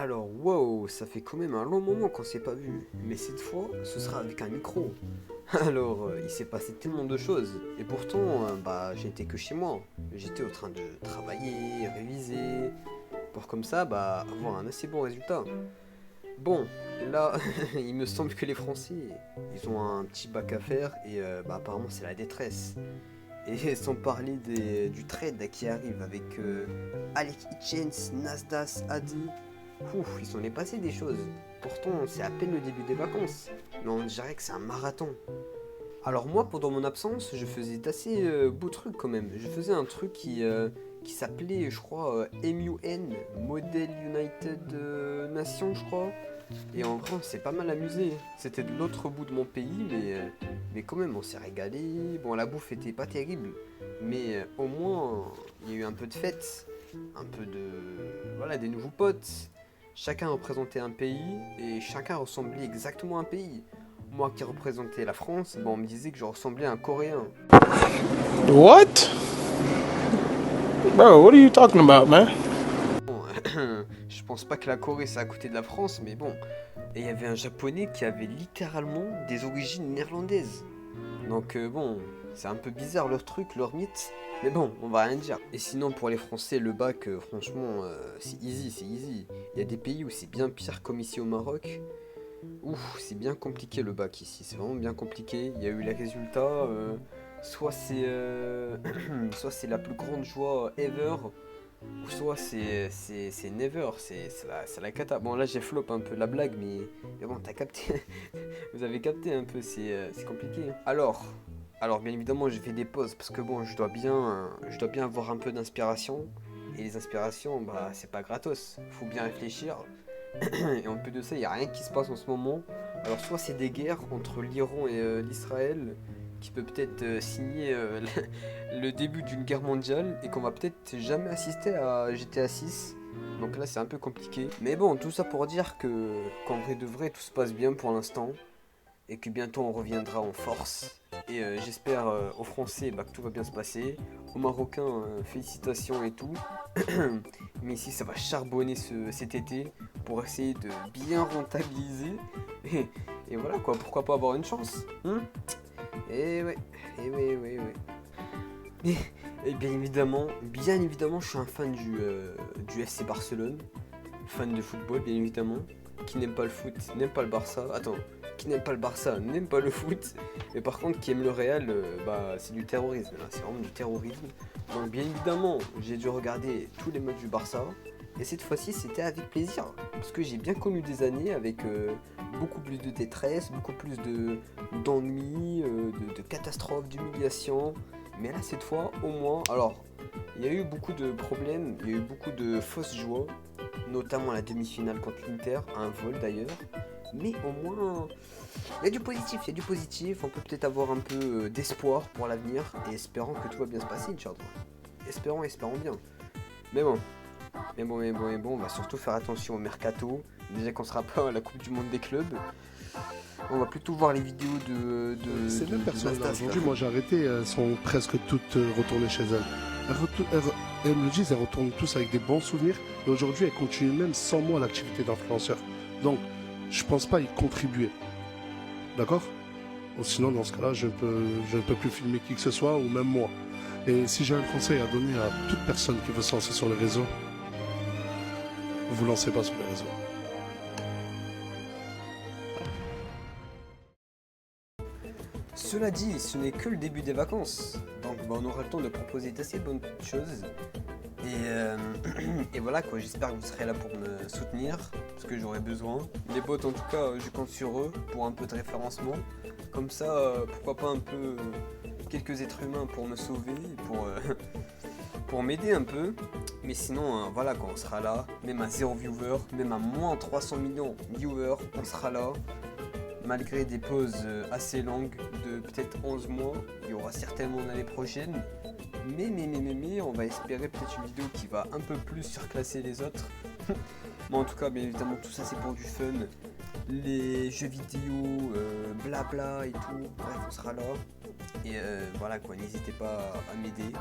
Alors, wow, ça fait quand même un long moment qu'on s'est pas vu, mais cette fois, ce sera avec un micro. Alors, il s'est passé tellement de choses, et pourtant, j'étais que chez moi. J'étais en train de travailler, réviser, pour comme ça, avoir un assez bon résultat. Bon, là, il me semble que les Français, ils ont un petit bac à faire, et apparemment c'est la détresse. Et sans parler du trade qui arrive avec Alex Hitchens, Nasdaq, Adi. Ouf, il s'en est passé des choses. Pourtant, c'est à peine le début des vacances. Mais on dirait que c'est un marathon. Alors moi, pendant mon absence, je faisais d'assez beaux trucs quand même. Je faisais un truc qui s'appelait, je crois, MUN, Model United Nations, je crois. Et en vrai, on s'est pas mal amusé. C'était de l'autre bout de mon pays, mais quand même, on s'est régalé. Bon, la bouffe était pas terrible, mais au moins, il y a eu un peu de fête, un peu de... Voilà, des nouveaux potes. Chacun représentait un pays, et chacun ressemblait exactement à un pays. Moi qui représentais la France, on me disait que je ressemblais à un Coréen. What? Bro, what are you talking about, man? Bon, je pense pas que la Corée c'est à côté de la France, mais bon. Et il y avait un japonais qui avait littéralement des origines néerlandaises. Donc bon, c'est un peu bizarre leur truc, leur mythe. Mais bon, on va rien dire. Et sinon pour les Français, le bac, franchement, c'est easy, c'est easy. Il y a des pays où c'est bien pire comme ici au Maroc. Ouf, c'est bien compliqué le bac ici, c'est vraiment bien compliqué. Il y a eu les résultats, soit c'est soit c'est la plus grande joie ever, ou soit c'est never, c'est la cata. Bon là j'ai flop un peu la blague, mais bon t'as capté, vous avez capté un peu, c'est compliqué. Alors bien évidemment j'ai fait des pauses parce que bon je dois bien avoir un peu d'inspiration. Et les inspirations, c'est pas gratos, faut bien réfléchir. Et en plus de ça, il n'y a rien qui se passe en ce moment. Alors soit c'est des guerres entre l'Iran et l'Israël qui peut-être signer le début d'une guerre mondiale et qu'on va peut-être jamais assister à GTA 6. Donc là c'est un peu compliqué. Mais bon, tout ça pour dire qu'en vrai de vrai tout se passe bien pour l'instant et que bientôt on reviendra en force. Et j'espère aux Français que tout va bien se passer. Aux Marocains, félicitations et tout. Mais ici, ça va charbonner cet été pour essayer de bien rentabiliser. Et voilà quoi, pourquoi pas avoir une chance, hein. Et ouais, et ouais, ouais, ouais. Et bien évidemment, je suis un fan du FC Barcelone. Fan de football, bien évidemment. Qui n'aime pas le foot, n'aime pas le Barça. Attends, qui n'aime pas le Barça, n'aime pas le foot. Mais par contre, qui aime le Real, c'est du terrorisme. Là. C'est vraiment du terrorisme. Donc, bien évidemment, j'ai dû regarder tous les matchs du Barça. Et cette fois-ci, c'était avec plaisir. Parce que j'ai bien connu des années avec beaucoup plus de détresse, beaucoup plus d'ennuis, de catastrophes, d'humiliations. Mais là, cette fois, au moins, alors, il y a eu beaucoup de problèmes, il y a eu beaucoup de fausses joies, notamment la demi-finale contre l'Inter, un vol d'ailleurs. Mais au moins, il y a du positif, il y a du positif. On peut peut-être avoir un peu d'espoir pour l'avenir et espérant que tout va bien se passer, Inch'Allah. Espérons bien. Mais bon, on va surtout faire attention au mercato. Déjà qu'on sera pas à la Coupe du Monde des clubs. On va plutôt voir les vidéos Ces deux personnes-là, Nasdaq, aujourd'hui, là. moi j'ai arrêté, elles sont presque toutes retournées chez elles. Elles me disent, elles retournent tous avec des bons souvenirs. Et aujourd'hui, elles continuent même sans moi l'activité d'influenceur. Donc, je pense pas y contribuer. D'accord? Ou sinon, dans ce cas-là, je ne peux plus filmer qui que ce soit, ou même moi. Et si j'ai un conseil à donner à toute personne qui veut se lancer sur les réseaux, vous lancez pas sur les réseaux. Cela dit, ce n'est que le début des vacances. Donc on aura le temps de proposer d'assez bonnes choses. Et voilà quoi, j'espère que vous serez là pour me soutenir, parce que j'aurai besoin. Les bots en tout cas, je compte sur eux pour un peu de référencement. Comme ça, pourquoi pas un peu quelques êtres humains pour me sauver, pour m'aider un peu. Mais sinon, voilà quoi, on sera là. Même à 0 viewer, même à moins 300 millions viewers, on sera là. Malgré des pauses assez longues de peut-être 11 mois, il y aura certainement l'année prochaine. Mais, on va espérer peut-être une vidéo qui va un peu plus surclasser les autres. Mais en tout cas, bien évidemment, tout ça c'est pour du fun. Les jeux vidéo, blabla et tout, bref, on sera là. Et voilà quoi, n'hésitez pas à m'aider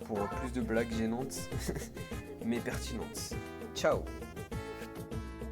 pour plus de blagues gênantes, mais pertinentes. Ciao!